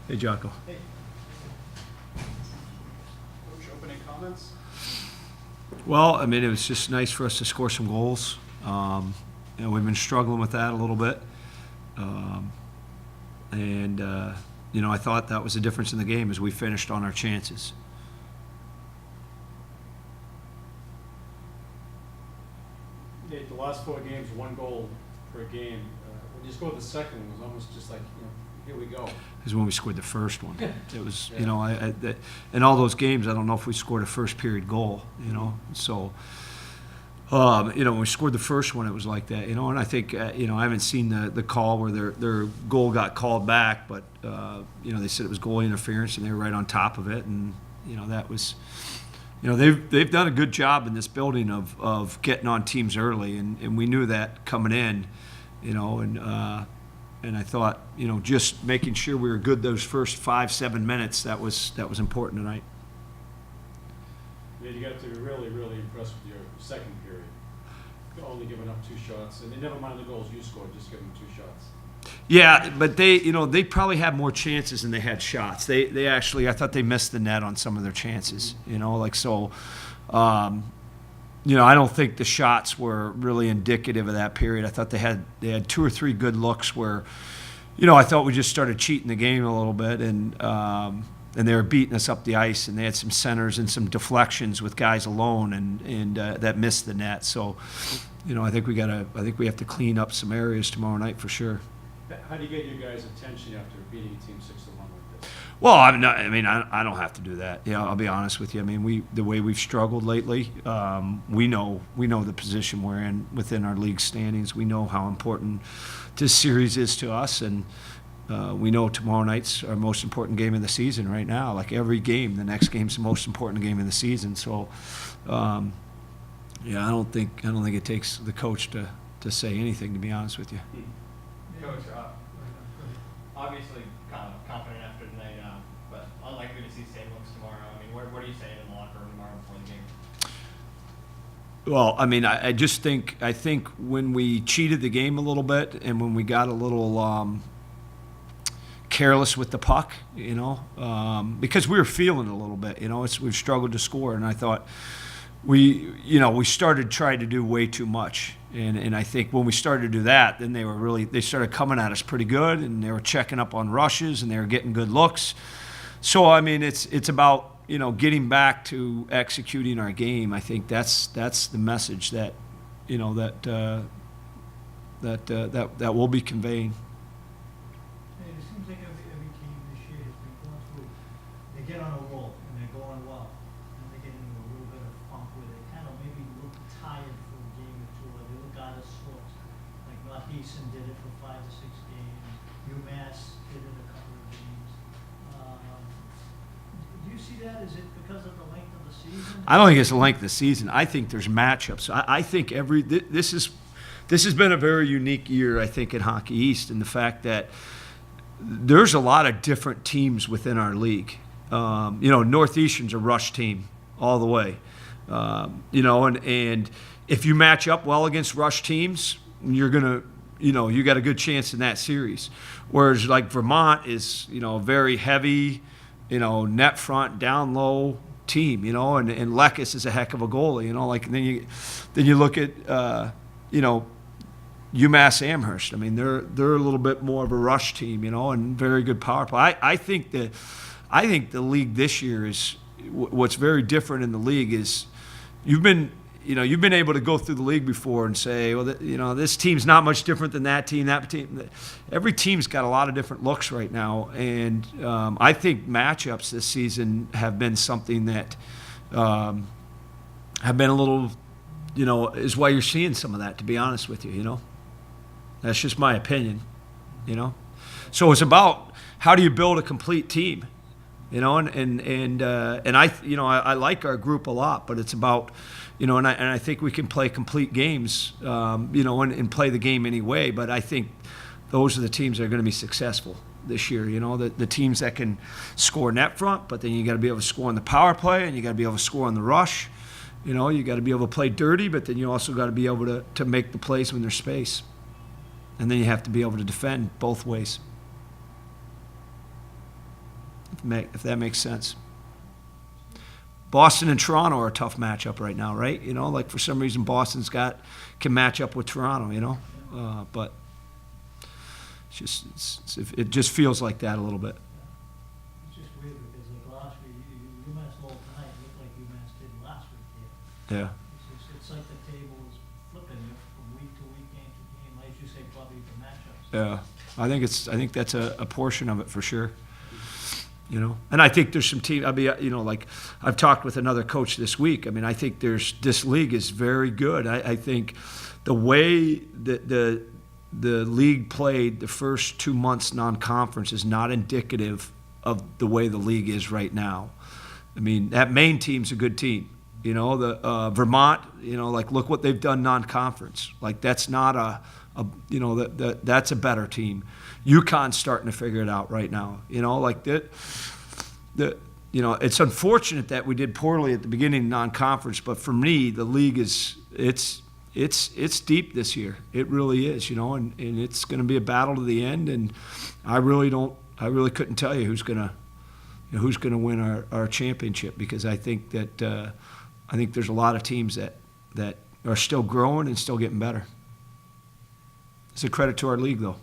Hey, Jocko. Hey. Coach, opening comments? Well, I mean, it was just nice for us to score some goals. We've been struggling with that a little bit. I thought that was the difference in the game as we finished on our chances. Nate, the last 4 games, 1 goal per game. When you scored the second one, it was almost just like, here we go. Is when we scored the first one. It was, in all those games, I don't know if we scored a first period goal, So, when we scored the first one, it was like that, and I think, I haven't seen the call where their goal got called back, but, they said it was goalie interference, and they were right on top of it, and, that was, they've done a good job in this building of getting on teams early, and we knew that coming in, and I thought, just making sure we were good those first 5-7 minutes, that was important tonight. You got to be really, really impressed with your second period. Only giving up 2 shots, and never mind the goals you scored, just giving them 2 shots. Yeah, but they probably had more chances than they had shots. They actually, I thought they missed the net on some of their chances. I don't think the shots were really indicative of that period. I thought they had 2 or 3 good looks where, I thought we just started cheating the game a little bit, and they were beating us up the ice, and they had some centers and some deflections with guys alone, and that missed the net. So, I think we have to clean up some areas tomorrow night for sure. How do you get your guys' attention after beating a team 6-1 like this? Well, I don't have to do that. I'll be honest with you. I mean, the way we've struggled lately, we know the position we're in within our league standings. We know how important this series is to us, and we know tomorrow night's our most important game of the season right now. Like every game, the next game's the most important game of the season. So, I don't think it takes the coach to say anything, to be honest with you. Coach, obviously confident after tonight, but unlikely to see same looks tomorrow. I mean, what are you saying in the locker room tomorrow before the game? Well, I mean, I think when we cheated the game a little bit, and when we got a little careless with the puck, because we were feeling it a little bit, we've struggled to score, and I thought we started trying to do way too much. And I think when we started to do that, then they started coming at us pretty good, and they were checking up on rushes, and they were getting good looks. So, I mean, it's about, getting back to executing our game. I think that's the message that we'll be conveying. It seems like every team this year has been going through, they get on a roll, and they're going well, and they get into a little bit of funk where they kind of maybe look tired for a game or two, or they look out of sorts. Like Northeastern did it for 5 to 6 games, UMass did it a couple of games. Do you see that? Is it because of the length of the season? I don't think it's the length of the season. I think there's matchups. I think this has been a very unique year, I think, in Hockey East, in the fact that there's a lot of different teams within our league. Northeastern's a rush team all the way. And if you match up well against rush teams, you're gonna, you got a good chance in that series. Whereas like Vermont is, a very heavy, net front, down low team, and Lekis is a heck of a goalie, and then you look at, UMass Amherst. I mean, they're a little bit more of a rush team, and very good power play. I think the league this year is what's very different in the league is you've been able to go through the league before and say, well, this team's not much different than that team. Every team's got a lot of different looks right now, and I think matchups this season have been something that have been a little, is why you're seeing some of that. To be honest with you, that's just my opinion, So it's about how do you build a complete team, and I like our group a lot, but it's about. And I think we can play complete games, and play the game anyway. But I think those are the teams that are going to be successful this year. The teams that can score net front, but then you got to be able to score on the power play, and you got to be able to score on the rush. You got to be able to play dirty, but then you also got to be able to make the plays when there's space, and then you have to be able to defend both ways. if that makes sense. Boston and Toronto are a tough matchup right now, right? You know, like for some reason Boston's can match up with Toronto, you know, but it just feels like that a little bit. It's just weird because like last week, UMass Lowell tonight looked like UMass did last week here. Yeah. It's like the table is flipping from week to week, game to game, like you say, probably the matchups. Yeah, I think that's a portion of it for sure. You know, and I think there's some team. I mean, you know, like I've talked with another coach this week. I mean, I think this league is very good. I think the way that the league played the first 2 months non-conference is not indicative of the way the league is right now. I mean, that Maine team's a good team. You know, the Vermont. You know, like look what they've done non-conference. Like that's not you know, that's a better team. UConn's starting to figure it out right now. You know, like you know, it's unfortunate that we did poorly at the beginning of non-conference, but for me, the league it's deep this year. It really is, you know, and it's going to be a battle to the end. And I really couldn't tell you who's going to win our championship, because I think that I think there's a lot of teams that are still growing and still getting better. It's a credit to our league, though.